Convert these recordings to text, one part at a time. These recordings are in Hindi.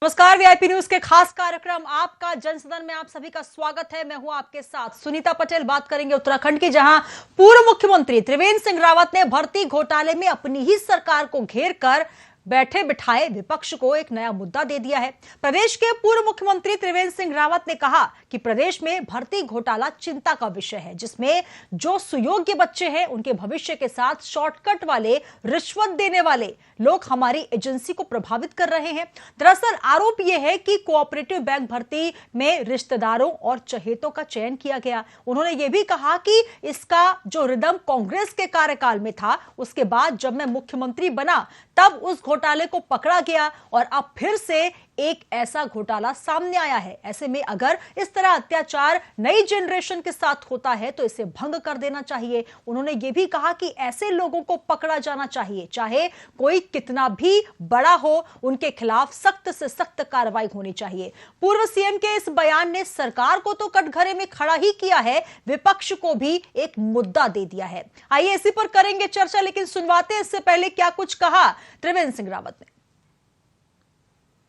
नमस्कार। वीआईपी न्यूज के खास कार्यक्रम आपका जनसदन में आप सभी का स्वागत है। मैं हूं आपके साथ सुनीता पटेल। बात करेंगे उत्तराखंड की, जहां पूर्व मुख्यमंत्री त्रिवेंद्र सिंह रावत ने भर्ती घोटाले में अपनी ही सरकार को घेर कर बैठे बिठाए विपक्ष को एक नया मुद्दा दे दिया है। प्रदेश के पूर्व मुख्यमंत्री त्रिवेंद्र सिंह रावत ने कहा कि प्रदेश में भर्ती घोटाला चिंता का विषय है, जिसमें जो सुयोग्य बच्चे हैं उनके भविष्य के साथ शॉर्टकट वाले, रिश्वत देने वाले लोग हमारी एजेंसी को प्रभावित कर रहे हैं। दरअसल आरोप यह है कि कोऑपरेटिव बैंक भर्ती में रिश्तेदारों और चहेतों का चयन किया गया। उन्होंने यह भी कहा कि इसका जो रिदम कांग्रेस के कार्यकाल में था, उसके बाद जब मैं मुख्यमंत्री बना तब उस घोटाले को पकड़ा गया और अब फिर से एक ऐसा घोटाला सामने आया है। ऐसे में अगर इस तरह अत्याचार नई जनरेशन के साथ होता है तो इसे भंग कर देना चाहिए। उन्होंने यह भी कहा कि ऐसे लोगों को पकड़ा जाना चाहिए, चाहे कोई कितना भी बड़ा हो, उनके खिलाफ सख्त से सख्त कार्रवाई होनी चाहिए। पूर्व सीएम के इस बयान ने सरकार को तो कटघरे में खड़ा ही किया है, विपक्ष को भी एक मुद्दा दे दिया है। आइए इसी पर करेंगे चर्चा, लेकिन सुनवाते हैं इससे पहले क्या कुछ कहा त्रिवेंद्र सिंह रावत ने।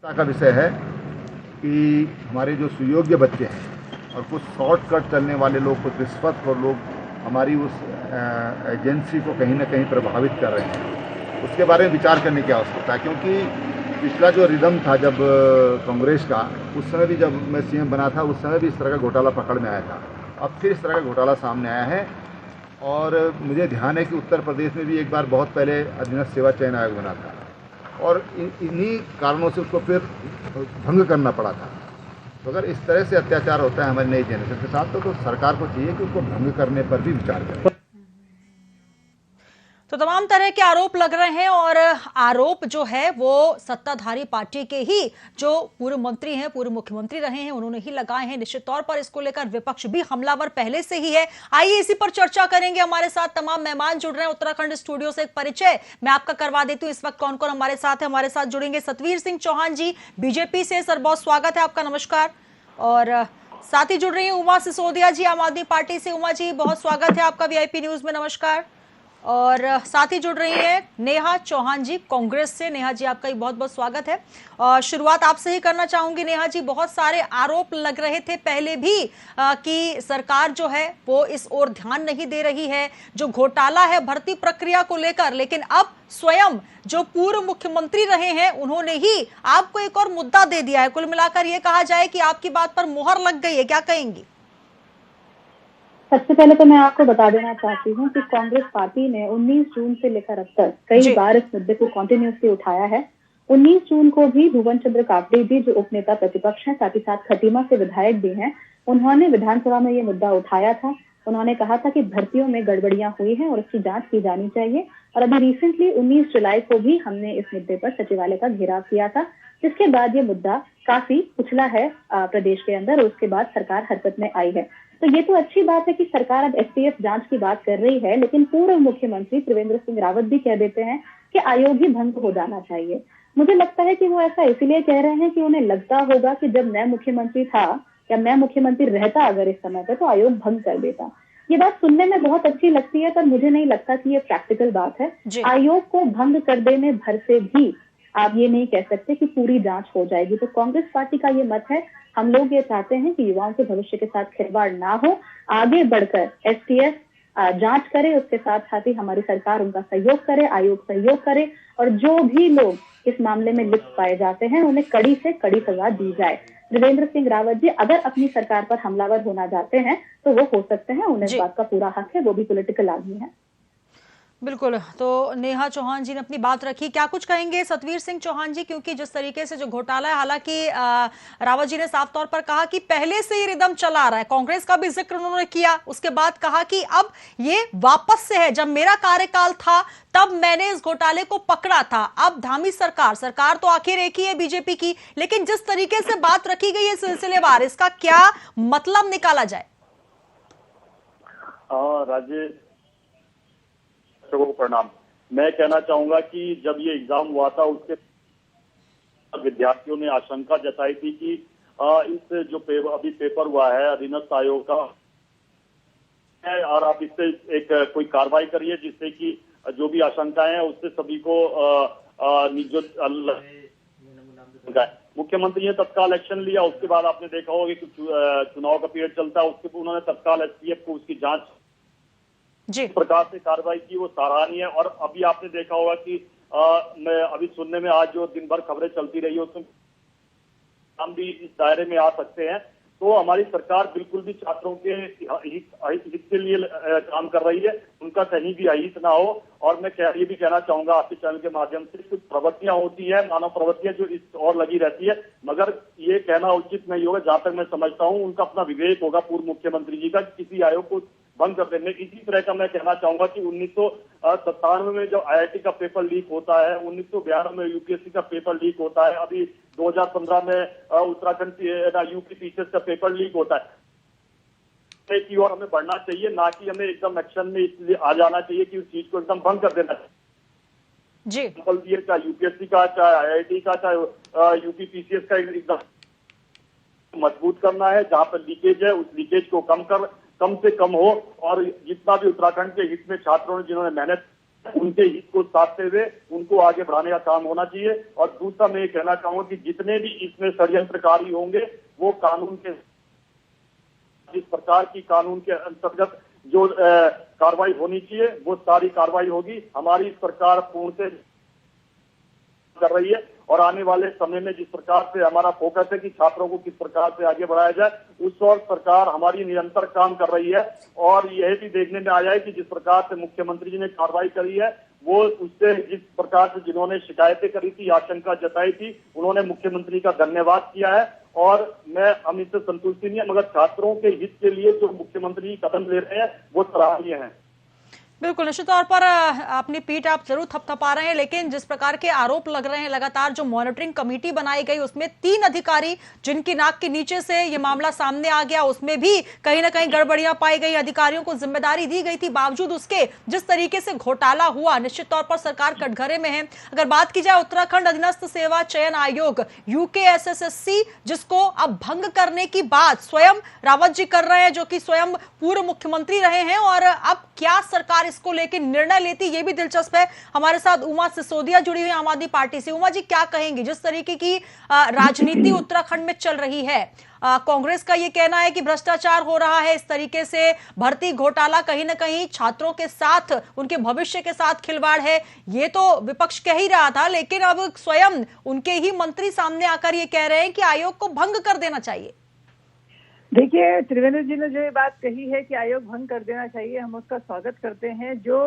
का विषय है कि हमारे जो सुयोग्य बच्चे हैं और कुछ शॉर्टकट चलने वाले लोग, कुछ रिश्वत और लोग हमारी उस एजेंसी को कहीं ना कहीं प्रभावित कर रहे हैं, उसके बारे में विचार करने की आवश्यकता है। क्योंकि पिछला जो रिदम था जब कांग्रेस का, उस समय भी जब मैं सीएम बना था, उस समय भी इस तरह का घोटाला पकड़ में आया था। अब फिर इस तरह का घोटाला सामने आया है और मुझे ध्यान है कि उत्तर प्रदेश में भी एक बार बहुत पहले अधीनस्थ सेवा चयन आयोग बना था और इन्हीं कारणों से उसको फिर भंग करना पड़ा था। तो अगर इस तरह से अत्याचार होता है हमारी नई जनरेशन के साथ तो सरकार को चाहिए कि उसको भंग करने पर भी विचार करें। तो तमाम तरह के आरोप लग रहे हैं और आरोप जो है वो सत्ताधारी पार्टी के ही जो पूर्व मंत्री हैं, पूर्व मुख्यमंत्री रहे हैं, उन्होंने ही लगाए हैं। निश्चित तौर पर इसको लेकर विपक्ष भी हमलावर पहले से ही है। आइए इसी पर चर्चा करेंगे। हमारे साथ तमाम मेहमान जुड़ रहे हैं उत्तराखंड स्टूडियो से। एक परिचय मैं आपका करवा देती हूँ, इस वक्त कौन कौन हमारे साथ है। हमारे साथ जुड़ेंगे सतवीर सिंह चौहान जी, बीजेपी से। सर बहुत स्वागत है आपका, नमस्कार। और साथ ही जुड़ रही है उमा सिसोदिया जी, आम आदमी पार्टी से। उमा जी बहुत स्वागत है आपका वीआईपी न्यूज में, नमस्कार। और साथ ही जुड़ रही है नेहा चौहान जी, कांग्रेस से। नेहा जी आपका भी बहुत बहुत स्वागत है। और शुरुआत आपसे ही करना चाहूंगी नेहा जी। बहुत सारे आरोप लग रहे थे पहले भी कि सरकार जो है वो इस ओर ध्यान नहीं दे रही है, जो घोटाला है भर्ती प्रक्रिया को लेकर, लेकिन अब स्वयं जो पूर्व मुख्यमंत्री रहे हैं उन्होंने ही आपको एक और मुद्दा दे दिया है। कुल मिलाकर यह कहा जाए कि आपकी बात पर मुहर लग गई है, क्या कहेंगी? सबसे पहले तो मैं आपको बता देना चाहती हूँ कि कांग्रेस पार्टी ने 19 जून से लेकर अब तक कई बार इस मुद्दे को कंटिन्यूसली उठाया है। 19 जून को भी भुवन चंद्र कापड़ी जी, जो उपनेता प्रतिपक्ष हैं, साथ ही साथ खटीमा से विधायक भी हैं, उन्होंने विधानसभा में ये मुद्दा उठाया था। उन्होंने कहा था कि भर्तियों में गड़बड़ियां हुई हैं और उसकी जांच की जानी चाहिए। और अभी रिसेंटली 19 जुलाई को भी हमने इस मुद्दे पर सचिवालय का घेराव किया था, जिसके बाद ये मुद्दा काफी उछला है प्रदेश के अंदर और उसके बाद सरकार हरकत में आई है। तो ये तो अच्छी बात है कि सरकार अब एसटीएफ जांच की बात कर रही है, लेकिन पूर्व मुख्यमंत्री त्रिवेंद्र सिंह रावत भी कह देते हैं कि आयोग ही भंग हो जाना चाहिए। मुझे लगता है कि वो ऐसा इसलिए कह रहे हैं कि उन्हें लगता होगा कि जब मैं मुख्यमंत्री था या मैं मुख्यमंत्री रहता अगर इस समय पे, तो आयोग भंग कर देता। ये बात सुनने में बहुत अच्छी लगती है, पर मुझे नहीं लगता कि ये प्रैक्टिकल बात है। आयोग को भंग कर देने भर से भी आप ये नहीं कह सकते कि पूरी जांच हो जाएगी। तो कांग्रेस पार्टी का ये मत है, हम लोग ये चाहते हैं कि युवाओं के भविष्य के साथ खिलवाड़ ना हो, आगे बढ़कर एसटीएफ जांच करे, उसके साथ साथ ही हमारी सरकार उनका सहयोग करे, आयोग सहयोग करे और जो भी लोग इस मामले में लिप्त पाए जाते हैं उन्हें कड़ी से कड़ी सजा दी जाए। त्रिवेंद्र सिंह रावत जी अगर अपनी सरकार पर हमलावर होना चाहते हैं तो वो हो सकते हैं, उन्हें इस बात का पूरा हक है, वो भी पॉलिटिकल आदमी है। बिल्कुल। तो नेहा चौहान जी ने अपनी बात रखी, क्या कुछ कहेंगे सतवीर सिंह चौहान जी? क्योंकि जिस तरीके से जो घोटाला है, हालांकि रावत जी ने साफ तौर पर कहा कि पहले से ही रिदम चला आ रहा है, कांग्रेस का भी जिक्र उन्होंने किया। उसके बाद कहा कि अब ये वापस से है, जब मेरा कार्यकाल था तब मैंने इस घोटाले को पकड़ा था, अब धामी सरकार तो आखिर एक ही है बीजेपी की। लेकिन जिस तरीके से बात रखी गई है सिलसिलेवार, इसका क्या मतलब निकाला जाए? राजेश को प्रणाम। मैं कहना चाहूंगा कि जब ये एग्जाम हुआ था उसके विद्यार्थियों ने आशंका जताई थी कि इस जो अभी पेपर हुआ है अधीनस्थ आयोग का और आप इससे एक कोई कार्रवाई करिए जिससे कि जो भी आशंकाएं हैं उससे सभी को मुख्यमंत्री ने तत्काल एक्शन लिया। उसके बाद आपने देखा होगा कि चुनाव का पीरियड चलता है, उसके उन्होंने तत्काल एसटीएफ को उसकी जांच जी प्रकार से कार्रवाई की, वो सराहनीय है। और अभी आपने देखा होगा कि मैं अभी सुनने में आज जो दिन भर खबरें चलती रही है उसमें हम भी इस दायरे में आ सकते हैं। तो हमारी सरकार बिल्कुल भी छात्रों के हित के लिए काम कर रही है, उनका कहीं भी अहित ना हो। और मैं ये भी कहना चाहूंगा आपके चैनल के माध्यम से, कुछ प्रवृत्तियां होती है, मानव प्रवृत्तियां जो इस और लगी रहती है, मगर ये कहना उचित नहीं होगा। जहां तक मैं समझता हूं उनका अपना विवेक होगा पूर्व मुख्यमंत्री जी का, किसी आयोग को भंग कर देने। इसी तरह का मैं कहना चाहूंगा कि 1997 में जब आईआईटी का पेपर लीक होता है, 1992 में यूपीएससी का पेपर लीक होता है, अभी 2015 में उत्तराखंड यूपी टीचर्स का पेपर लीक होता है की ओर हमें बढ़ना चाहिए, ना कि हमें एकदम एक्शन में इसलिए आ जाना चाहिए कि उस चीज को एकदम भंग कर देना चाहिए। जी चाहे यूपीएससी का, चाहे आईआईटी का, चाहे यूपी पीसीएस का एग्जाम मजबूत करना है। जहां पर लीकेज है उस लीकेज को कम से कम हो, और जितना भी उत्तराखंड के हित में छात्रों ने जिन्होंने मेहनत, उनके हित को साधते हुए उनको आगे बढ़ाने का काम होना चाहिए। और दूसरा मैं ये कहना चाहूंगा कि जितने भी इसमें षड्यंत्रकारी होंगे वो कानून के, जिस प्रकार की कानून के अंतर्गत जो कार्रवाई होनी चाहिए वो सारी कार्रवाई होगी। हमारी सरकार पूर्ण से कर रही है, और आने वाले समय में जिस प्रकार से हमारा फोकस है कि छात्रों को किस प्रकार से आगे बढ़ाया जाए, उस और सरकार हमारी निरंतर काम कर रही है। और यह भी देखने में आया है कि जिस प्रकार से मुख्यमंत्री जी ने कार्रवाई करी है, वो उससे जिस प्रकार से जिन्होंने शिकायतें करी थी, आशंका जताई थी, उन्होंने मुख्यमंत्री का धन्यवाद किया है। और हम इससे संतुष्टि नहीं है, मगर छात्रों के हित के लिए जो मुख्यमंत्री कदम ले रहे हैं वो सराहनीय है। बिल्कुल, निश्चित तौर पर अपनी पीठ आप जरूर थपथपा रहे हैं, लेकिन जिस प्रकार के आरोप लग रहे हैं लगातार, जो मॉनिटरिंग कमेटी बनाई गई उसमें 3 अधिकारी जिनकी नाक के नीचे से ये मामला सामने आ गया, उसमें भी कहीं ना कहीं गड़बड़ियां पाई गई, अधिकारियों को जिम्मेदारी दी गई थी, बावजूद उसके जिस तरीके से घोटाला हुआ, निश्चित तौर पर सरकार कटघरे में है। अगर बात की जाए उत्तराखंड अधीनस्थ सेवा चयन आयोग UKSSSC, जिसको अब भंग करने की बात स्वयं रावत जी कर रहे हैं, जो कि स्वयं पूर्व मुख्यमंत्री रहे हैं, और अब क्या सरकार इसको लेकर निर्णय लेती, ये भी दिलचस्प है। हमारे साथ उमा सिसोदिया जुड़ी हुई आम आदमी पार्टी से। उमा जी, क्या कहेंगी जिस तरीके की राजनीति उत्तराखंड में चल रही है? कांग्रेस का ये कहना है कि भ्रष्टाचार हो रहा है, इस तरीके से भर्ती घोटाला कहीं ना कहीं छात्रों के साथ, उनके भविष्य के साथ खिलवाड़ है, ये तो विपक्ष कह ही रहा था, लेकिन अब स्वयं उनके ही मंत्री सामने आकर ये कह रहे हैं कि आयोग को भंग कर देना चाहिए। देखिए, त्रिवेंद्र जी ने जो ये बात कही है कि आयोग भंग कर देना चाहिए, हम उसका स्वागत करते हैं। जो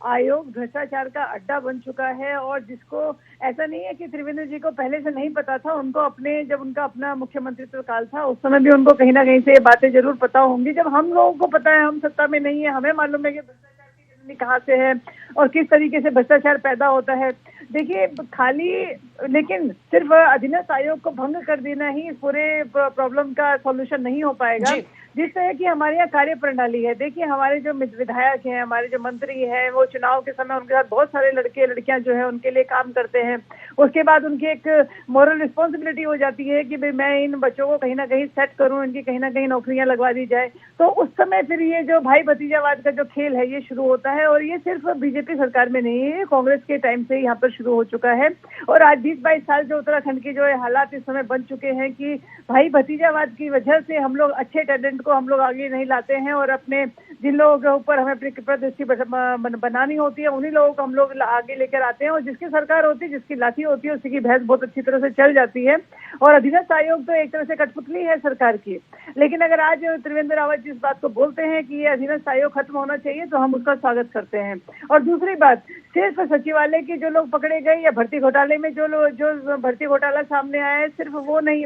आयोग भ्रष्टाचार का अड्डा बन चुका है, और जिसको ऐसा नहीं है कि त्रिवेंद्र जी को पहले से नहीं पता था, उनको जब उनका अपना मुख्यमंत्रित्व काल था उस समय भी उनको कहीं ना कहीं से ये बातें जरूर पता होंगी। जब हम लोगों को पता है, हम सत्ता में नहीं है, हमें मालूम है कि भ्रष्टाचार की जननी कहाँ से है और किस तरीके से भ्रष्टाचार पैदा होता है। देखिए, लेकिन सिर्फ अधीनस्थ आयोग को भंग कर देना ही इस पूरे प्रॉब्लम का सॉल्यूशन नहीं हो पाएगा। जिस तरह की हमारे यहाँ कार्य प्रणाली है, देखिए हमारे जो विधायक हैं, हमारे जो मंत्री हैं, वो चुनाव के समय उनके साथ बहुत सारे लड़के लड़कियां जो है उनके लिए काम करते हैं। उसके बाद उनकी एक मॉरल रिस्पॉन्सिबिलिटी हो जाती है कि भाई मैं इन बच्चों को कहीं ना कहीं सेट करूं, इनकी कहीं ना कहीं नौकरियां लगवा दी जाए। तो उस समय फिर ये जो भाई भतीजावाद का जो खेल है ये शुरू होता है, और ये सिर्फ बीजेपी सरकार में नहीं है, कांग्रेस के टाइम से यहाँ पर शुरू हो चुका है। और आज 20-22 साल जो उत्तराखंड के जो हालात इस समय बन चुके हैं कि भाई भतीजावाद की वजह से हम लोग अच्छे टैलेंट को हम लोग आगे नहीं लाते हैं, और अपने जिन लोगों के ऊपर हमें अपनी कृपा बनानी होती है उन्हीं लोगों को हम लोग आगे लेकर आते हैं, और जिसकी सरकार होती है, जिसकी लाठी होती है, उसी की भैंस बहुत अच्छी तरह से चल जाती है। और अधीनस्थ आयोग तो एक तरह से कठपुतली है सरकार की। लेकिन अगर आज त्रिवेंद्र रावत जी इस बात को बोलते हैं कि ये अधीनस्थ आयोग खत्म होना चाहिए, तो हम उसका स्वागत करते हैं। और दूसरी बात, सिर्फ सचिवालय के जो लोग पकड़े गए या भर्ती घोटाले में जो भर्ती घोटाला सामने आया है, सिर्फ वो नहीं,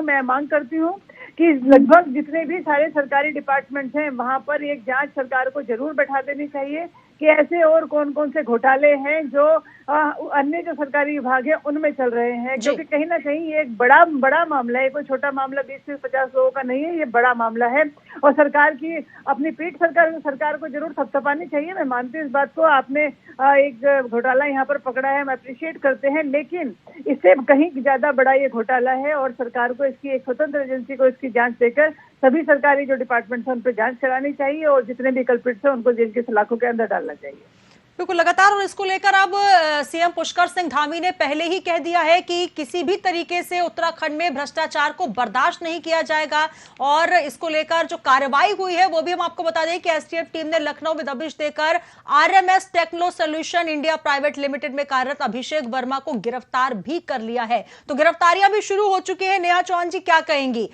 मैं मांग करती हूँ कि लगभग जितने भी सारे सरकारी डिपार्टमेंट्स हैं वहां पर एक जांच सरकार को जरूर बैठा देनी चाहिए कि ऐसे और कौन कौन से घोटाले हैं जो अन्य जो सरकारी विभाग है उनमें चल रहे हैं, क्योंकि कहीं ना कहीं ये एक बड़ा मामला है, कोई छोटा मामला 20 से 50 लोगों का नहीं है, ये बड़ा मामला है। और सरकार की अपनी पीठ सरकार को जरूर थपथपानी चाहिए। मैं मानती हूँ इस बात को, आपने एक घोटाला यहाँ पर पकड़ा है, हम अप्रिशिएट करते हैं, लेकिन इससे कहीं ज्यादा बड़ा ये घोटाला है, और सरकार को इसकी एक स्वतंत्र एजेंसी को इसकी जांच देकर सभी सरकारी जो डिपार्टमेंट है उन पर जांच करानी चाहिए, और जितने भी कल्प्रिट्स हैं उनको जेल की सलाखों के अंदर डालना चाहिए। बिल्कुल लगातार, और इसको लेकर अब सीएम पुष्कर सिंह धामी ने पहले ही कह दिया है कि किसी भी तरीके से उत्तराखंड में भ्रष्टाचार को बर्दाश्त नहीं किया जाएगा। और इसको लेकर जो कार्रवाई हुई है वो भी हम आपको बता दें कि एसटीएफ टीम ने लखनऊ में दबिश देकर RMS Techno Solution India Private Limited में कार्यरत अभिषेक वर्मा को गिरफ्तार भी कर लिया है। तो गिरफ्तारियां भी शुरू हो चुकी है। नेहा चौहान जी क्या कहेंगी?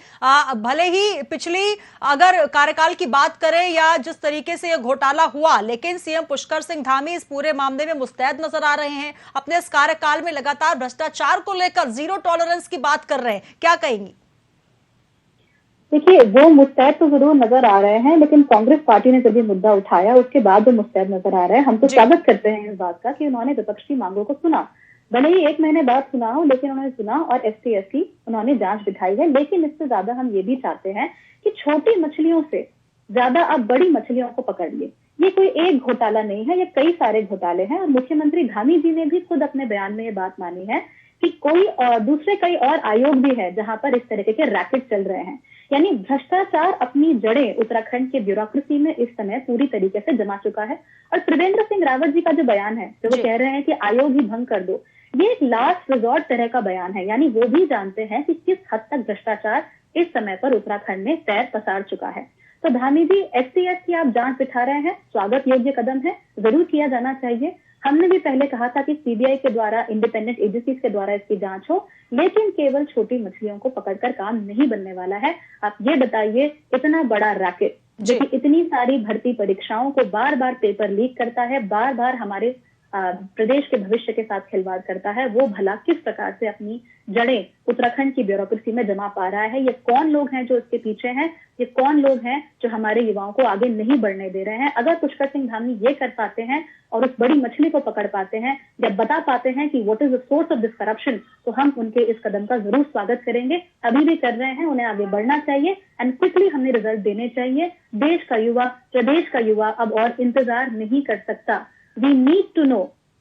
भले ही पिछली अगर कार्यकाल की बात करें या जिस तरीके से यह घोटाला हुआ, लेकिन सीएम पुष्कर सिंह धामी इस पूरे मामले में मुस्तैद नजर आ रहे हैं। अपने इस कार्यकाल में लगातार भ्रष्टाचार को लेकर जीरो टॉलरेंस की बात कर रहे हैं, क्या कहेंगी? देखिए, वो मुस्तैद तो जरूर नजर आ रहे हैं, लेकिन कांग्रेस पार्टी ने जब ये मुद्दा उठाया उसके बाद वो मुस्तैद नजर आ रहे हैं। हम तो स्वागत करते हैं इस बात का कि उन्होंने विपक्ष की मांगों को सुना। भले ही 1 महीने बाद सुना हो, लेकिन उन्होंने सुना और ST/ST उन्होंने जांच बिठाई है। लेकिन इससे ज्यादा हम ये भी चाहते हैं कि छोटी मछलियों से ज्यादा आप बड़ी मछलियों को पकड़ लिए। ये कोई एक घोटाला नहीं है, ये कई सारे घोटाले हैं। और मुख्यमंत्री धामी जी ने भी खुद अपने बयान में ये बात मानी है कि दूसरे कई और आयोग भी है जहां पर इस तरीके के रैकेट चल रहे हैं। यानी भ्रष्टाचार अपनी जड़ें उत्तराखंड के ब्यूरोक्रेसी में इस समय पूरी तरीके से जमा चुका है। और त्रिवेंद्र सिंह रावत जी का जो बयान है, जो वो कह रहे हैं कि आयोग ही भंग कर दो, ये एक लास्ट रिजॉर्ट तरह का बयान है। यानी वो भी जानते हैं कि किस हद तक भ्रष्टाचार इस समय पर उत्तराखंड में पैर पसार चुका है। तो धामी जी, STF की आप जांच बिठा रहे हैं, स्वागत योग्य कदम है, जरूर किया जाना चाहिए। हमने भी पहले कहा था कि CBI के द्वारा, इंडिपेंडेंट एजेंसीज के द्वारा इसकी जांच हो, लेकिन केवल छोटी मछलियों को पकड़कर काम नहीं बनने वाला है। आप ये बताइए, इतना बड़ा रैकेट जो कि इतनी सारी भर्ती परीक्षाओं को बार बार पेपर लीक करता है, बार बार हमारे प्रदेश के भविष्य के साथ खिलवाड़ करता है, वो भला किस प्रकार से अपनी जड़ें उत्तराखंड की ब्यूरोक्रेसी में जमा पा रहा है? ये कौन लोग हैं जो इसके पीछे हैं? ये कौन लोग हैं जो हमारे युवाओं को आगे नहीं बढ़ने दे रहे हैं? अगर पुष्कर सिंह धामी ये कर पाते हैं और उस बड़ी मछली को पकड़ पाते हैं या बता पाते हैं कि what is the source of this corruption, तो हम उनके इस कदम का जरूर स्वागत करेंगे। अभी भी कर रहे हैं, उन्हें आगे बढ़ना चाहिए एंड क्विकली हमें रिजल्ट देने चाहिए। देश का युवा, प्रदेश का युवा अब और इंतजार नहीं कर सकता। वी नीड टू नो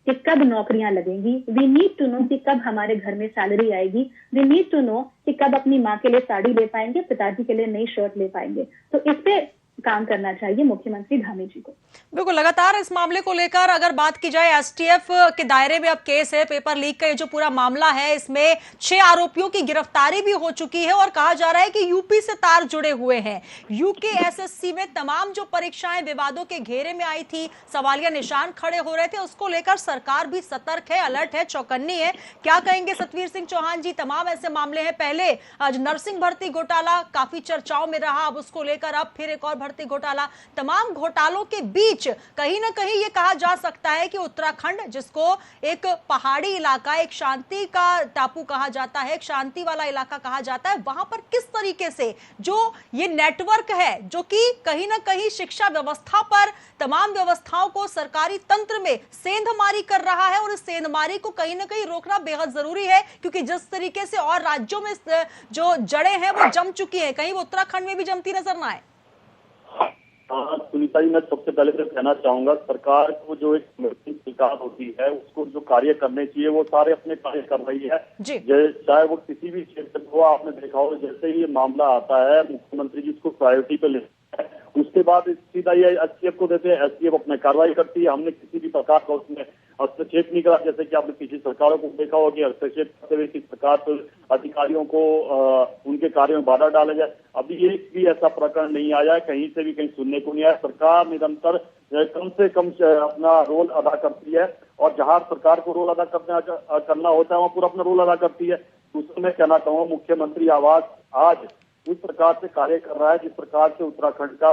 कि कब नौकरियां लगेंगी, वी नीड टू नो कि कब हमारे घर में सैलरी आएगी, वी नीड टू नो कि कब अपनी माँ के लिए साड़ी ले पाएंगे, पिताजी के लिए नई शर्ट ले पाएंगे। तो इस पे काम करना चाहिए मुख्यमंत्री धामी जी को। बिल्कुल, लगातार इस मामले को लेकर अगर बात की जाए, STF के दायरे में अब केस है। पेपर लीक का ये जो पूरा मामला है, इसमें 6 आरोपियों की गिरफ्तारी भी हो चुकी है और कहा जा रहा है कि यूपी से तार जुड़े हुए हैं। UKSSC में तमाम जो परीक्षाएं विवादों के घेरे में आई थी, सवालिया निशान खड़े हो रहे थे, उसको लेकर सरकार भी सतर्क है, अलर्ट है, चौकन्नी है। क्या कहेंगे सतवीर सिंह चौहान जी? तमाम ऐसे मामले हैं। पहले आज नर्सिंग भर्ती घोटाला काफी चर्चाओं में रहा, अब उसको लेकर अब फिर एक और भर्ती घोटाला। तमाम घोटालों के बीच कहीं ना कहीं ये कहा जा सकता है कि उत्तराखंड, जिसको एक पहाड़ी इलाका, एक शांति का टापू कहा जाता है, एक शांति वाला इलाका कहा जाता है, वहां पर किस तरीके से जो ये नेटवर्क है, जो कि कहीं ना कहीं शिक्षा व्यवस्था पर, तमाम व्यवस्थाओं को, सरकारी तंत्र में सेंधमारी कर रहा है। और इस सेंधमारी को कहीं ना कहीं रोकना बेहद जरूरी है, क्योंकि जिस तरीके से और राज्यों में जो जड़ें हैं वो जम चुकी हैं, कहीं वो उत्तराखंड में भी जमती नजर ना आए। सुनीता जी, मैं सबसे पहले तो कहना चाहूंगा, सरकार को जो एक सरकार होती है उसको जो कार्य करने चाहिए वो सारे अपने कार्य कर रही है। चाहे वो किसी भी क्षेत्र को, आपने देखा हो, जैसे ही ये मामला आता है मुख्यमंत्री जी उसको प्रायोरिटी पे लेते हैं, उसके बाद सीधा ये STF को देते हैं, STF अपने कार्रवाई करती है। हमने किसी भी प्रकार का उसमें हस्तक्षेप नहीं करा, जैसे कि आपने पिछली सरकारों को देखा होगा कि हस्तक्षेप करते हुए किस प्रकार से अधिकारियों को उनके कार्यों में बाधा डाला जाए। अभी एक भी ऐसा प्रकरण नहीं आया है, कहीं से भी कहीं सुनने को नहीं आया। सरकार निरंतर कम से कम अपना रोल अदा करती है, और जहां सरकार को रोल अदा करना होता है वहां पूरा अपना रोल अदा करती है। दूसरा मैं कहना चाहूंगा, मुख्यमंत्री आवास आज उस प्रकार से कार्य कर रहा है जिस प्रकार से उत्तराखंड का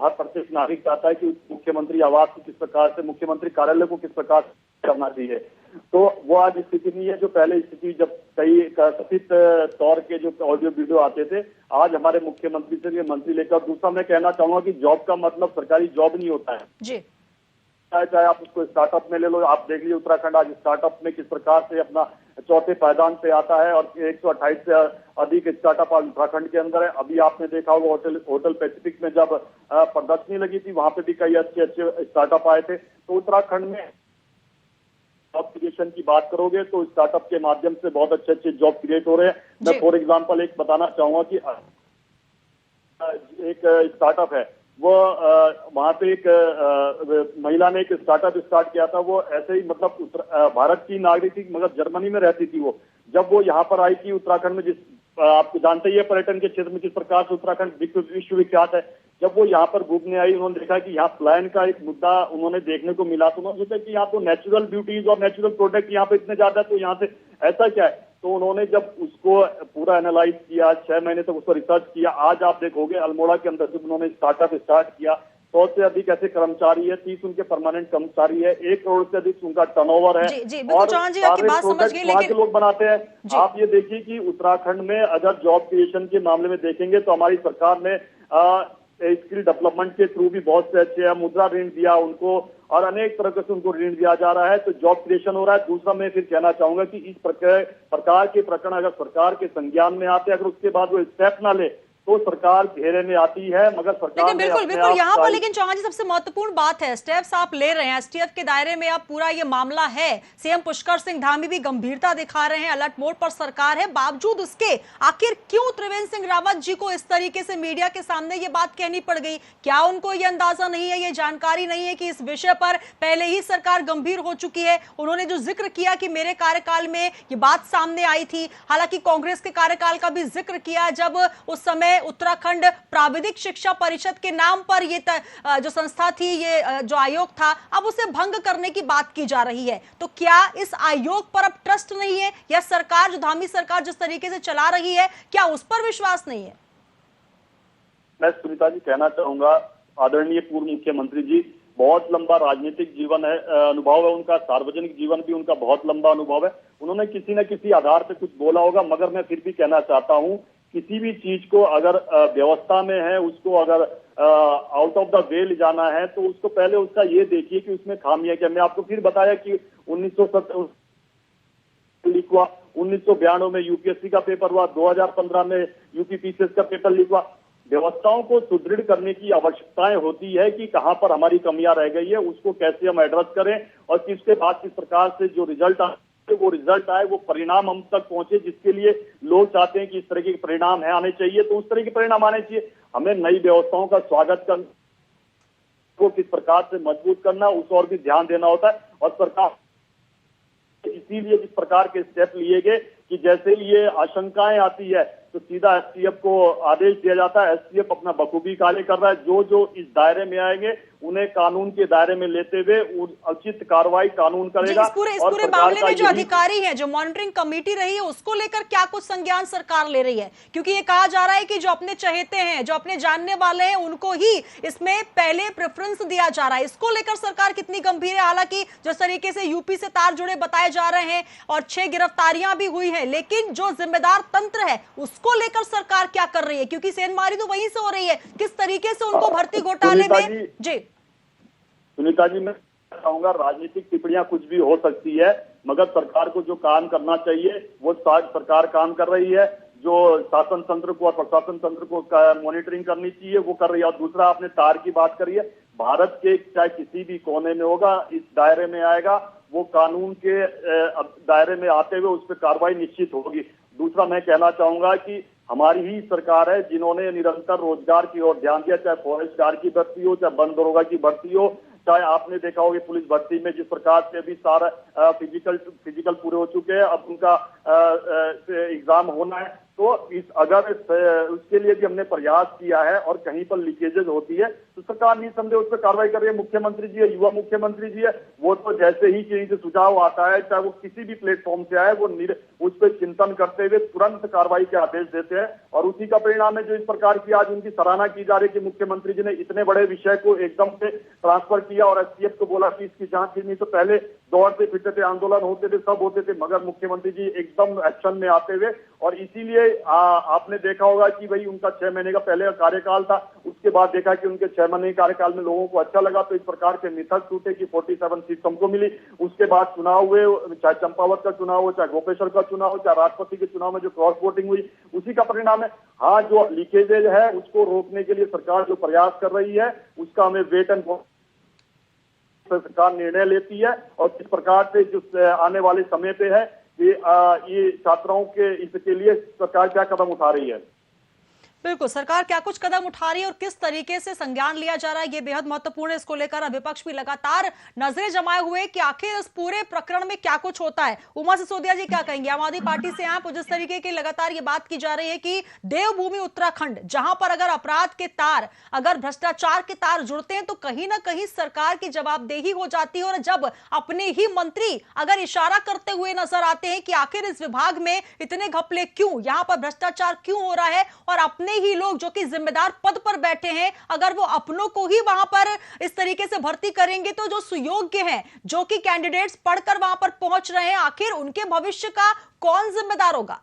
हर प्रत्येक नागरिक चाहता है कि मुख्यमंत्री आवास को किस प्रकार से, मुख्यमंत्री कार्यालय को किस प्रकार से करना चाहिए। तो वो आज स्थिति नहीं है जो पहले स्थिति, जब कई कथित तौर के जो ऑडियो वीडियो आते थे, आज हमारे मुख्यमंत्री से ये मंत्री लेकर। दूसरा मैं कहना चाहूंगा कि जॉब का मतलब सरकारी जॉब नहीं होता है जी। चाहे आप उसको स्टार्टअप में ले लो, आप देख लीजिए उत्तराखंड आज स्टार्टअप में किस प्रकार से अपना चौथे पायदान पे आता है, और 128 से अधिक स्टार्टअप आज उत्तराखंड के अंदर है। अभी आपने देखा होगा होटल पैसिफिक में जब प्रदर्शनी लगी थी, वहां पे भी कई अच्छे अच्छे स्टार्टअप आए थे। तो उत्तराखंड में जॉब क्रिएशन की बात करोगे तो स्टार्टअप के माध्यम से बहुत अच्छे अच्छे जॉब क्रिएट हो रहे हैं। मैं फॉर एग्जाम्पल एक बताना चाहूंगा कि एक स्टार्टअप है वो वहां पे एक महिला ने एक स्टार्टअप स्टार्ट किया था। वो ऐसे ही मतलब भारत की नागरिक थी मगर जर्मनी में रहती थी। वो जब वो यहाँ पर आई थी उत्तराखंड में, आपको जानते ही है पर्यटन के क्षेत्र में किस प्रकार से उत्तराखंड विश्वविख्यात है। जब वो यहाँ पर घूमने आई, उन्होंने देखा कि यहाँ प्लान का एक मुद्दा उन्होंने देखने को मिला, तो उन्होंने सोचा कि यहाँ तो नेचुरल ब्यूटीज और नेचुरल प्रोडक्ट यहाँ पे इतने ज्यादा, तो यहाँ से ऐसा क्या है। तो उन्होंने जब उसको पूरा एनालाइज किया, 6 महीने तक उसको रिसर्च किया, आज आप देखोगे अल्मोड़ा के अंदर जब उन्होंने स्टार्टअप स्टार्ट किया, 100 से अधिक ऐसे कर्मचारी है, 30 उनके परमानेंट कर्मचारी है, 1 करोड़ से अधिक उनका टर्नओवर है। जी, बिल्कुल चौहान जी, आपकी बात समझ गई, लेकिन लोग बनाते हैं। आप ये देखिए कि उत्तराखंड में अगर जॉब क्रिएशन के मामले में देखेंगे तो हमारी सरकार ने स्किल डेवलपमेंट के थ्रू भी बहुत से अच्छे मुद्रा ऋण दिया उनको, और अनेक तरह से उनको ऋण दिया जा रहा है, तो जॉब क्रिएशन हो रहा है। दूसरा मैं फिर कहना चाहूंगा कि इस प्रकार के प्रकरण अगर सरकार के संज्ञान में आते, अगर उसके बाद वो स्टेप ना ले तो सरकार घेरे में आती है। मगर सरकार लेकिन बिल्कुल यहाँ पर, लेकिन चौहान जी सबसे महत्वपूर्ण बात है, स्टेप्स आप ले रहे हैं, एसटीएफ के दायरे में अब पूरा ये मामला है, सीएम पुष्कर सिंह धामी भी गंभीरता दिखा रहे हैं, अलर्ट मोड पर सरकार है, बावजूद उसके आखिर क्यों त्रिवेंद्र सिंह रावत जी को इस तरीके से मीडिया के सामने ये बात कहनी पड़ गई? क्या उनको ये अंदाजा नहीं है, ये जानकारी नहीं है कि इस विषय पर पहले ही सरकार गंभीर हो चुकी है? उन्होंने जो जिक्र किया कि मेरे कार्यकाल में ये बात सामने आई थी, हालांकि कांग्रेस के कार्यकाल का भी जिक्र किया जब उस समय उत्तराखंड प्राविधिक शिक्षा परिषद के नाम पर ये जो संस्था थी, ये जो आयोग था, अब उसे भंग करने की बात की जा रही है। तो क्या इस आयोग पर अब ट्रस्ट नहीं है, या सरकार, जो धामी सरकार जिस तरीके से चला रही है, क्या उस पर विश्वास नहीं है? मैं सुनीता जी कहना चाहूंगा, आदरणीय पूर्व मुख्यमंत्री जी, बहुत लंबा राजनीतिक जीवन है, अनुभव है उनका, सार्वजनिक जीवन भी उनका बहुत लंबा अनुभव है। उन्होंने किसी न किसी आधार पे कुछ बोला होगा, मगर मैं फिर भी कहना चाहता हूं, किसी भी चीज को अगर व्यवस्था में है, उसको अगर आउट ऑफ द वे ले जाना है, तो उसको पहले उसका ये देखिए कि उसमें खामियां क्या। मैं आपको फिर बताया कि 1970 लीक हुआ, 1992 में यूपीएससी का पेपर हुआ, 2015 में यूपीपीसीएस का पेपर लीक हुआ। व्यवस्थाओं को सुदृढ़ करने की आवश्यकताएं होती है कि कहां पर हमारी कमियां रह गई है, उसको कैसे हम एड्रेस करें, और किसके बाद किस प्रकार से जो रिजल्ट आए वो परिणाम हम तक पहुंचे, जिसके लिए लोग चाहते हैं कि इस तरह के परिणाम है आने चाहिए, तो उस तरह के परिणाम आने चाहिए। हमें नई व्यवस्थाओं का स्वागत करना, को किस प्रकार से मजबूत करना, उस और भी ध्यान देना होता है। और सरकार इसीलिए जिस प्रकार के स्टेप लिए गए कि जैसे ही ये आशंकाएं आती है तो सीधा एसटीएफ को आदेश दिया जाता है, एसटीएफ अपना बखूबी कार्य कर रहा है। जो इस दायरे में आएंगे उन्हें कानून के दायरे में लेते हुए उचित कार्रवाई कानून करेगा। इस पूरे मामले में जो अधिकारी हैं, जो मॉनिटरिंग कमेटी रही है, उसको लेकर क्या कुछ संज्ञान सरकार ले रही है? क्योंकि ये कहा जा रहा है कि जो अपने चहेते हैं, जो अपने जानने वाले हैं, उनको ही इसमें पहले प्रेफरेंस दिया जा रहा है। इसको लेकर सरकार कितनी गंभीर है? हालांकि जिस तरीके से यूपी से तार जुड़े बताए जा रहे हैं और 6 गिरफ्तारियां भी हुई है, लेकिन जो जिम्मेदार तंत्र है उसको लेकर सरकार क्या कर रही है? क्योंकि सेंधमारी तो वहीं से हो रही है, किस तरीके से उनको भर्ती घोटाले में। जी सुनीता जी, मैं चाहूंगा, राजनीतिक टिप्पणियां कुछ भी हो सकती है, मगर सरकार को जो काम करना चाहिए वो सरकार काम कर रही है। जो शासन तंत्र को और प्रशासन तंत्र को मॉनिटरिंग करनी चाहिए वो कर रही है। और दूसरा, आपने तार की बात करी है, भारत के चाहे किसी भी कोने में होगा, इस दायरे में आएगा, वो कानून के दायरे में आते हुए उस पर कार्रवाई निश्चित होगी। दूसरा, मैं कहना चाहूंगा कि हमारी ही सरकार है जिन्होंने निरंतर रोजगार की ओर ध्यान दिया, चाहे फॉरेस्ट गार्ड की भर्ती हो, चाहे वन दरोगा की भर्ती हो, चाहे आपने देखा होगा पुलिस भर्ती में जिस प्रकार से अभी सारा फिजिकल पूरे हो चुके हैं, अब उनका एग्जाम होना है। तो अगर उसके लिए भी हमने प्रयास किया है और कहीं पर लीकेजेस होती है तो सरकार निसंदेह उस पर कार्रवाई कर रही है। मुख्यमंत्री जी है, युवा मुख्यमंत्री जी है, वो तो जैसे ही कहीं से सुझाव आता है, चाहे वो किसी भी प्लेटफॉर्म से आए, वो उस पर चिंतन करते हुए तुरंत कार्रवाई के आदेश देते हैं। और उसी का परिणाम है जो इस प्रकार की आज उनकी सराहना की जा रही है कि मुख्यमंत्री जी ने इतने बड़े विषय को एकदम से ट्रांसफर किया और एसटीएफ को बोला कि इसकी जांच करनी। तो पहले दौड़ते फिरते थे, आंदोलन होते थे, सब होते थे, मगर मुख्यमंत्री जी एकदम एक्शन में आते हुए, और इसीलिए आपने देखा होगा कि भाई उनका 6 महीने का पहले का कार्यकाल था, उसके बाद देखा कि उनके 6 महीने कार्यकाल में लोगों को अच्छा लगा, तो इस प्रकार के मिथक टूटे कि 47 सीट हमको मिली। उसके बाद चुनाव हुए, चाहे चंपावत का चुनाव हो, चाहे गोपेश्वर का चुनाव हो, चाहे राष्ट्रपति के चुनाव में जो क्रॉस वोटिंग हुई, उसी का परिणाम है। हाँ, जो लीकेजेज है उसको रोकने के लिए सरकार जो प्रयास कर रही है उसका हमें वेट एंड सरकार निर्णय लेती है, और किस प्रकार से जो आने वाले समय पे है ये छात्राओं के इसके लिए सरकार क्या कदम उठा रही है। बिल्कुल, सरकार क्या कुछ कदम उठा रही है और किस तरीके से संज्ञान लिया जा रहा है, ये बेहद महत्वपूर्ण है। इसको लेकर विपक्ष भी लगातार नजरें जमाए हुए कि आखिर इस पूरे प्रकरण में क्या कुछ होता है। उमा सिसोदिया जी क्या कहेंगे? आम आदमी पार्टी से आप जिस तरीके की लगातार ये बात की जा रही है कि देवभूमि उत्तराखंड, जहां पर अगर अपराध के तार, अगर भ्रष्टाचार के तार जुड़ते हैं तो कहीं ना कहीं सरकार की जवाबदेही हो जाती है। और जब अपने ही मंत्री अगर इशारा करते हुए नजर आते हैं कि आखिर इस विभाग में इतने घपले क्यों, यहां पर भ्रष्टाचार क्यों हो रहा है, और अपने ही लोग जो कि जिम्मेदार पद पर बैठे हैं अगर वो अपनों को ही वहां पर इस तरीके से भर्ती करेंगे तो जो सुयोग्य हैं, जो कि कैंडिडेट्स पढ़कर वहां पर पहुंच रहे हैं, आखिर उनके भविष्य का कौन जिम्मेदार होगा?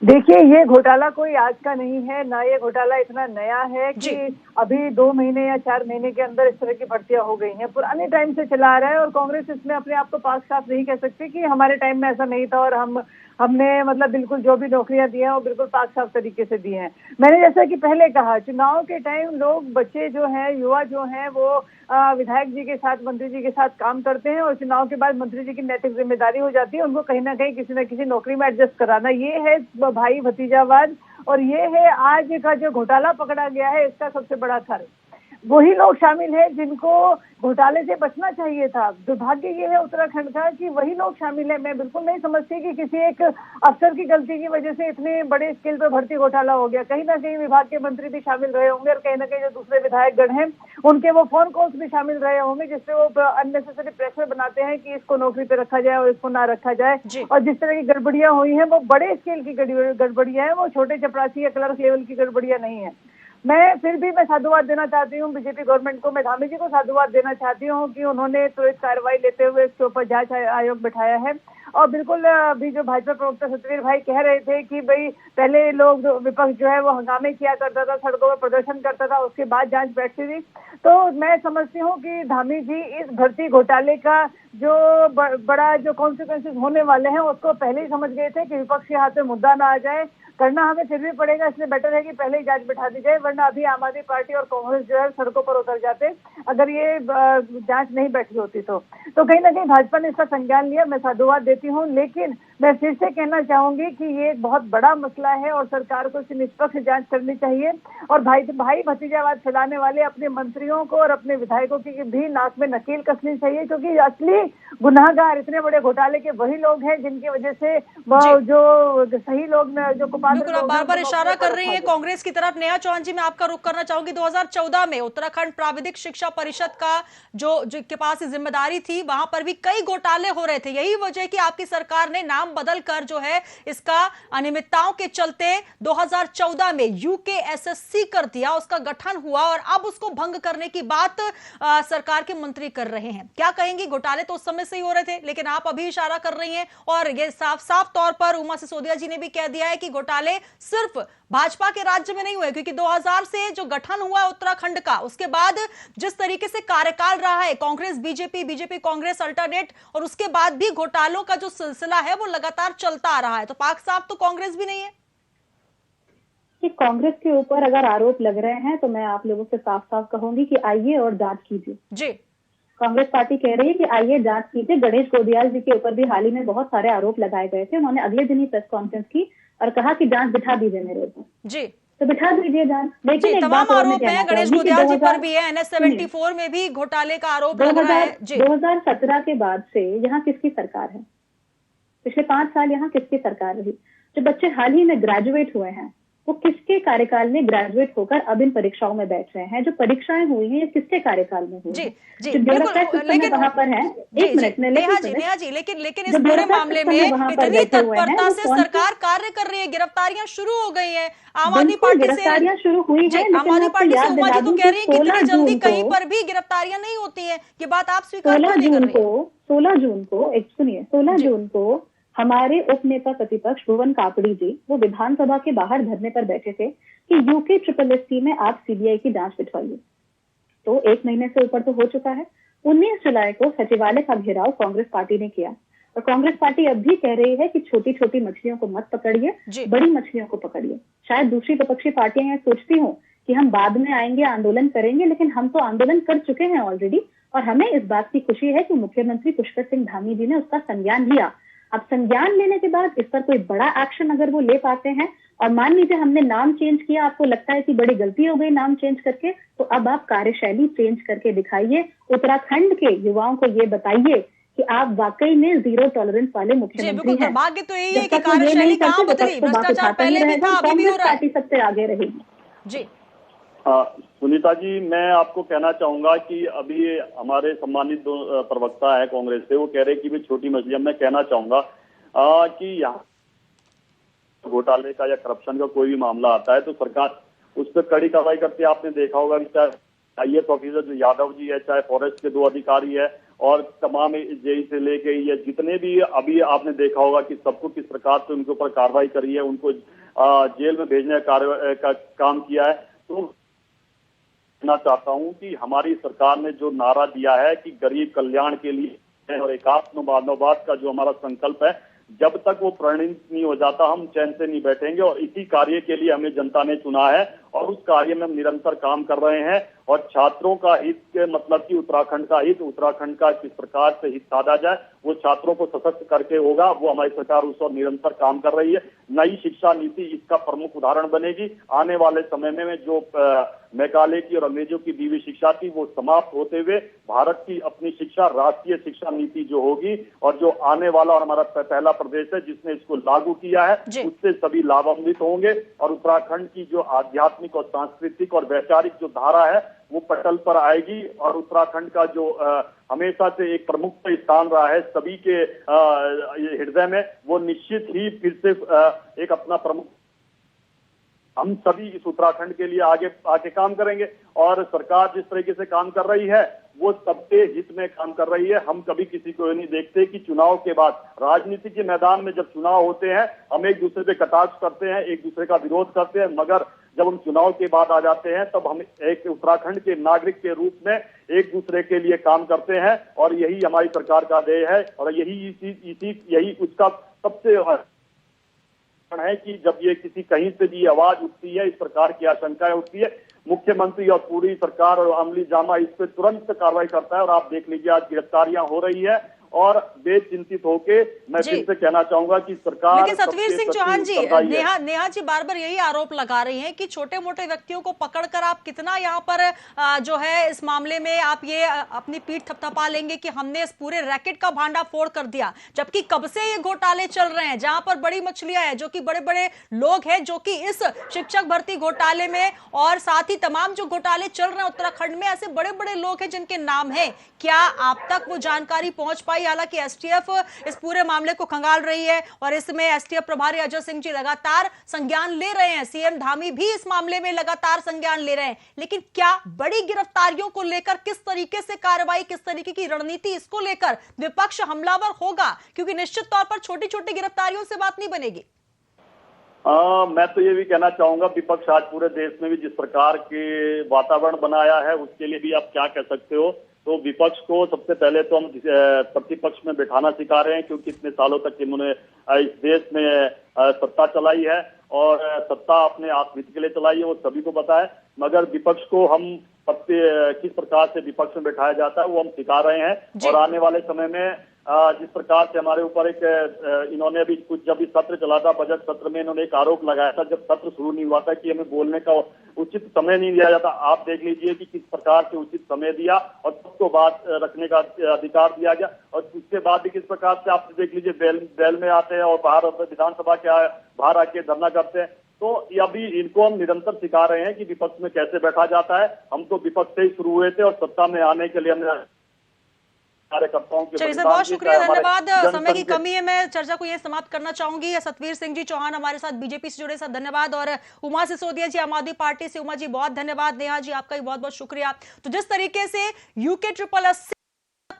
देखिए, ये घोटाला कोई आज का नहीं है, ना ये घोटाला इतना नया है कि अभी 2 महीने या 4 महीने के अंदर इस तरह की भर्तियां हो गई हैं। पुराने टाइम से चला आ रहा है और कांग्रेस इसमें अपने आप को पाक साफ नहीं कह सकती कि हमारे टाइम में ऐसा नहीं था और हमने मतलब बिल्कुल जो भी नौकरियां दी हैं वो बिल्कुल पाक साफ तरीके से दी हैं। मैंने जैसा कि पहले कहा, चुनाव के टाइम लोग, बच्चे जो हैं, युवा जो हैं, वो विधायक जी के साथ, मंत्री जी के साथ काम करते हैं और चुनाव के बाद मंत्री जी की नैतिक जिम्मेदारी हो जाती है उनको कहीं ना कहीं किसी न किसी नौकरी में एडजस्ट कराना। ये है भाई भतीजावाद और ये है आज का जो घोटाला पकड़ा गया है इसका सबसे बड़ा खर। वही लोग शामिल हैं जिनको घोटाले से बचना चाहिए था। दुर्भाग्य ये है उत्तराखंड का कि वही लोग शामिल हैं। मैं बिल्कुल नहीं समझती कि किसी एक अफसर की गलती की वजह से इतने बड़े स्केल पर भर्ती घोटाला हो गया। कहीं ना कहीं विभाग के मंत्री भी शामिल रहे होंगे और कहीं ना कहीं जो दूसरे विधायकगण हैं उनके वो फोन कॉल्स भी शामिल रहे होंगे जिससे वो अननेसेसरी प्रेशर बनाते हैं कि इसको नौकरी पे रखा जाए और इसको ना रखा जाए। और जिस तरह की गड़बड़ियां हुई हैं वो बड़े स्केल की गड़बड़ियां हैं, वो छोटे चपरासी या क्लर्क लेवल की गड़बड़ियां नहीं है। मैं फिर भी साधुवाद देना चाहती हूँ बीजेपी गवर्नमेंट को। मैं धामी जी को साधुवाद देना चाहती हूँ कि उन्होंने त्वरित कार्रवाई लेते हुए इसके ऊपर जांच आयोग बिठाया है। और बिल्कुल अभी जो भाजपा प्रवक्ता सतवीर भाई कह रहे थे कि भाई पहले लोग, विपक्ष जो है वो हंगामे किया करता था, सड़कों पर प्रदर्शन करता था, उसके बाद जांच बैठती थी। तो मैं समझती हूँ कि धामी जी इस भर्ती घोटाले का जो बड़ा जो कॉन्सिक्वेंसेस होने वाले हैं उसको पहले ही समझ गए थे कि विपक्ष के हाथ में मुद्दा ना आ जाए। करना हमें फिर भी पड़ेगा, इसलिए बेटर है कि पहले ही जांच बिठा दी जाए, वरना अभी आम आदमी पार्टी और कांग्रेस जो है सड़कों पर उतर जाते अगर ये जांच नहीं बैठी होती। तो कहीं ना कहीं भाजपा ने इसका संज्ञान लिया, मैं साधुवाद देती हूँ। लेकिन मैं फिर से कहना चाहूंगी कि ये एक बहुत बड़ा मसला है और सरकार को इसकी निष्पक्ष जांच करनी चाहिए। और भाई भतीजावाद फैलाने वाले अपने मंत्रियों को और अपने विधायकों की भी नाक में नकेल कसनी चाहिए, क्योंकि असली गुनाहगार इतने बड़े घोटाले के वही लोग हैं जिनकी वजह से जो सही लोग जो बिल्कुल, आप बार बार इशारा कर रही हैं कांग्रेस की तरफ। नेहा चौहान जी, मैं आपका रुख करना चाहूंगी। 2014 में उत्तराखंड प्राविधिक शिक्षा परिषद का जो के पास जिम्मेदारी थी, वहां पर भी कई घोटाले हो रहे थे। यही वजह है कि आपकी सरकार ने नाम बदलकर जो है इसका अनियमितताओं के चलते 2014 में यूकेएसएससी कर दिया, उसका गठन हुआ और अब उसको भंग करने की बात सरकार के मंत्री कर रहे हैं। क्या कहेंगी? घोटाले तो उस समय से ही हो रहे थे, लेकिन आप अभी इशारा कर रही हैं और ये साफ साफ तौर पर उमा सिसोदिया जी ने भी कह दिया है कि घोटाले सिर्फ भाजपा के राज्य में नहीं हुए, क्योंकि 2000 से जो गठन हुआ है उत्तराखंड का, उसके बाद जिस तरीके से कार्यकाल रहा है कांग्रेस बीजेपी कांग्रेस अल्टरनेट, और उसके बाद भी घोटालों का जो सिलसिला है वो लगातार चलता आ रहा है। तो पाक साफ तो कांग्रेस भी नहीं है कि कांग्रेस के ऊपर अगर आरोप लग रहे हैं तो मैं आप लोगों से साफ साफ कहूंगी कि आइए और जांच कीजिए जी। कांग्रेस पार्टी कह रही है कि आइए जांच कीजिए। गणेश गोदियाल जी के ऊपर भी हाल ही में बहुत सारे आरोप लगाए गए थे। उन्होंने अगले दिन ही प्रेस कॉन्फ्रेंस की और कहा कि जांच बिठा दीजिए मेरे ऊपर जी, तो बिठा दीजिए जांच। लेकिन तमाम आरोप हैं, गणेश गोदियाल जी पर भी है, NS-74 में भी घोटाले का आरोप लग रहा है। 2017 के बाद से यहाँ किसकी सरकार है? पिछले 5 साल यहाँ किसकी सरकार रही? जो बच्चे हाल ही में ग्रेजुएट हुए हैं वो किसके कार्यकाल में ग्रेजुएट होकर अब इन परीक्षाओं में बैठ रहे हैं? जो परीक्षाएं हुई हैं ये किसके कार्यकाल में हुई? जी जी, लेकिन वहां पर है। एक मिनट में नेहा जी, लेकिन इस पूरे मामले में इतनी तत्परता से सरकार कार्य कर रही है, गिरफ्तारियां शुरू हो गई हैं। आम आदमी पार्टी से गिरफ्तारियां शुरू हुई है, आम आदमी पार्टी से उमा जी तो कह रही है कि इतनी जल्दी कहीं पर भी गिरफ्तारियां नहीं होती है। ये बात आप स्वीकार नहीं कर रही हैं। 16 जून को एक सुनिए, 16 जून को हमारे उप नेता प्रतिपक्ष भुवन कापड़ी जी वो विधानसभा के बाहर धरने पर बैठे थे कि यूके SSSC में आप सीबीआई की जांच बिठवाइए। तो 1 महीने से ऊपर तो हो चुका है। 19 जुलाई को सचिवालय का घेराव कांग्रेस पार्टी ने किया और कांग्रेस पार्टी अब भी कह रही है कि छोटी छोटी मछलियों को मत पकड़िए, बड़ी मछलियों को पकड़िए। शायद दूसरी विपक्षी पार्टियां यह सोचती हों कि हम बाद में आएंगे, आंदोलन करेंगे, लेकिन हम तो आंदोलन कर चुके हैं ऑलरेडी। और हमें इस बात की खुशी है कि मुख्यमंत्री पुष्कर सिंह धामी जी ने उसका संज्ञान लिया। अब संज्ञान लेने के बाद इस पर कोई बड़ा एक्शन अगर वो ले पाते हैं, और मान लीजिए हमने नाम चेंज किया, आपको लगता है कि बड़ी गलती हो गई नाम चेंज करके, तो अब आप कार्यशैली चेंज करके दिखाइए, उत्तराखंड के युवाओं को ये बताइए कि आप वाकई में जीरो टॉलरेंस वाले मुख्यमंत्री हैं। दुर्भाग्य तो यही है कि कार्यशैली कहाँ बदली, भ्रष्टाचार पहले भी था, अभी भी हो रहा है। पार्टी सबसे आगे रहेगी। जी सुनीता जी, मैं आपको कहना चाहूंगा कि अभी हमारे सम्मानित दो प्रवक्ता है कांग्रेस से, वो कह रहे कि भी छोटी मछलियां। मैं कहना चाहूंगा कि यहाँ घोटाले का या करप्शन का कोई भी मामला आता है तो सरकार उस पर कड़ी कार्रवाई करती है। आपने देखा होगा कि चाहे IAS ऑफिसर जो यादव जी है, चाहे फॉरेस्ट के 2 अधिकारी है, और तमाम जेई से लेके ये जितने भी, अभी आपने देखा होगा कि सबको किस प्रकार से उनके ऊपर कार्रवाई करी है, उनको जेल में भेजने का काम किया है। तो कहना चाहता हूं कि हमारी सरकार ने जो नारा दिया है कि गरीब कल्याण के लिए और एकात्म मानववाद का जो हमारा संकल्प है, जब तक वो परिणित नहीं हो जाता हम चैन से नहीं बैठेंगे। और इसी कार्य के लिए हमें जनता ने चुना है और उस कार्य में हम निरंतर काम कर रहे हैं। और छात्रों का हित के मतलब कि उत्तराखंड का हित, उत्तराखंड का किस प्रकार से हित साधा जाए, वो छात्रों को सशक्त करके होगा, वो हमारी सरकार उस और निरंतर काम कर रही है। नई शिक्षा नीति इसका प्रमुख उदाहरण बनेगी। आने वाले समय में जो मैकाले की और अंग्रेजों की दी हुई शिक्षा थी, वो समाप्त होते हुए भारत की अपनी शिक्षा, राष्ट्रीय शिक्षा नीति जो होगी, और जो आने वाला और हमारा पहला प्रदेश है जिसने इसको लागू किया है, उससे सभी लाभान्वित होंगे। और उत्तराखंड की जो आध्यात्मिक और सांस्कृतिक और वैचारिक जो धारा है वो पटल पर आएगी। और उत्तराखंड का जो हमेशा से एक प्रमुख स्थान रहा है सभी के हृदय में, वो निश्चित ही फिर से एक अपना प्रमुख, हम सभी इस उत्तराखंड के लिए आगे काम करेंगे। और सरकार जिस तरीके से काम कर रही है वो सबके हित में काम कर रही है। हम कभी किसी को नहीं देखते कि चुनाव के बाद, राजनीति के मैदान में जब चुनाव होते हैं, हम एक दूसरे पे कटाक्ष करते हैं, एक दूसरे का विरोध करते हैं, मगर जब हम चुनाव के बाद आ जाते हैं तब हम एक उत्तराखंड के नागरिक के रूप में एक दूसरे के लिए काम करते हैं। और यही हमारी सरकार का ध्येय है और यही उसका सबसे है कि जब ये किसी कहीं से भी आवाज उठती है, इस प्रकार की आशंकाएं उठती है, मुख्यमंत्री और पूरी सरकार और अमली जामा इस पर तुरंत कार्रवाई करता है। और आप देख लीजिए आज गिरफ्तारियां हो रही है और बेचिंतित होके मैं फिर से कहना चाहूंगा कि सरकार। लेकिन सतवीर सिंह चौहान जी, नेहा जी बार बार यही आरोप लगा रही हैं कि छोटे मोटे व्यक्तियों को पकड़कर आप कितना यहाँ पर जो है इस मामले में आप ये अपनी पीठ थपथपा लेंगे कि हमने इस पूरे रैकेट का भांडा फोड़ कर दिया, जबकि कब से ये घोटाले चल रहे हैं, जहां पर बड़ी मछलियां हैं, जो कि बड़े बड़े लोग हैं, जो कि इस शिक्षक भर्ती घोटाले में और साथ ही तमाम जो घोटाले चल रहे हैं उत्तराखंड में, ऐसे बड़े बड़े लोग हैं जिनके नाम है। क्या आप तक वो जानकारी पहुंच पाई? हालांकि एसटीएफ इस पूरे मामले को खंगाल रही है और इसमें एसटीएफ प्रभारी अजय सिंह जी लगातार संज्ञान ले रहे हैं, सीएम धामी भी इस मामले में लगातार संज्ञान ले रहे हैं। लेकिन क्या बड़ी गिरफ्तारियों को लेकर किस तरीके से कार्रवाई, किस तरीके की रणनीति, इसको लेकर विपक्ष हमलावर होगा? क्योंकि निश्चित तौर पर छोटी छोटी गिरफ्तारियों से बात नहीं बनेगी। मैं तो ये भी कहना चाहूंगा, विपक्ष आज पूरे देश में भी जिस प्रकार के वातावरण बनाया है उसके लिए भी आप क्या कह सकते हो। तो विपक्ष को सबसे पहले तो हम प्रतिपक्ष में बिठाना सिखा रहे हैं, क्योंकि इतने सालों तक इन्होंने इस देश में सत्ता चलाई है और सत्ता अपने आत्महित के लिए चलाई है, वो सभी को पता है। मगर विपक्ष को हम किस प्रकार से विपक्ष में बिठाया जाता है वो हम सिखा रहे हैं। और आने वाले समय में जिस प्रकार से हमारे ऊपर इन्होंने अभी कुछ, जब सत्र चला था बजट सत्र में, इन्होंने एक आरोप लगाया था जब सत्र शुरू नहीं हुआ था कि हमें बोलने का उचित समय नहीं दिया जाता। आप देख लीजिए कि किस प्रकार से उचित समय दिया और सबको बात रखने का अधिकार दिया गया। और उसके बाद भी किस प्रकार से आप देख लीजिए बैल में आते हैं और बाहर विधानसभा के बाहर आके धरना करते हैं। तो अभी इनको हम निरंतर सिखा रहे हैं कि विपक्ष में कैसे बैठा जाता है। हम तो विपक्ष से ही शुरू हुए थे और सत्ता में आने के लिए हमने कार्यकर्ताओं के। चलिए सर, बहुत शुक्रिया, धन्यवाद। समय की कमी है, मैं चर्चा को यह समाप्त करना चाहूंगी। सतवीर सिंह जी चौहान हमारे साथ बीजेपी से जुड़े, साथ धन्यवाद। और उमा सिसोदिया जी आम आदमी पार्टी से, उमा जी बहुत धन्यवाद। नेहा जी आपका भी बहुत बहुत शुक्रिया। तो जिस तरीके से यूके 888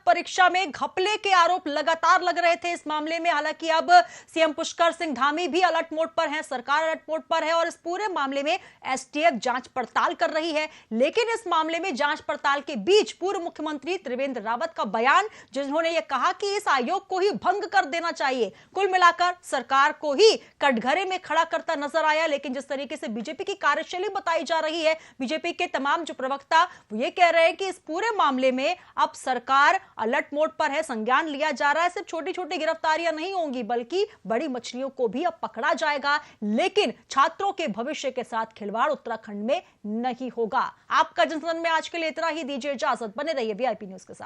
परीक्षा में घपले के आरोप लगातार लग रहे थे इस मामले में, हालांकि अब सीएम पुष्कर सिंह धामी भी अलर्ट मोड पर हैं, सरकार अलर्ट मोड पर है और इस पूरे मामले में एसटीएफ जांच पड़ताल कर रही है। लेकिन इस मामले में जांच पड़ताल के बीच पूर्व मुख्यमंत्री त्रिवेंद्र रावत का बयान, जिन्होंने यह कहा कि इस आयोग को ही भंग कर देना चाहिए, कुल मिलाकर सरकार को ही कटघरे में खड़ा करता नजर आया। लेकिन जिस तरीके से बीजेपी की कार्यशैली बताई जा रही है, बीजेपी के तमाम जो प्रवक्ता वो ये कह रहे हैं कि इस पूरे मामले में अब सरकार अलर्ट मोड पर है, संज्ञान लिया जा रहा है। सिर्फ छोटी छोटी गिरफ्तारियां नहीं होंगी बल्कि बड़ी मछलियों को भी अब पकड़ा जाएगा, लेकिन छात्रों के भविष्य के साथ खिलवाड़ उत्तराखंड में नहीं होगा। आपका जनसदन में आज के लिए इतना ही। दीजिए इजाजत, बने रहिए VIP न्यूज के साथ।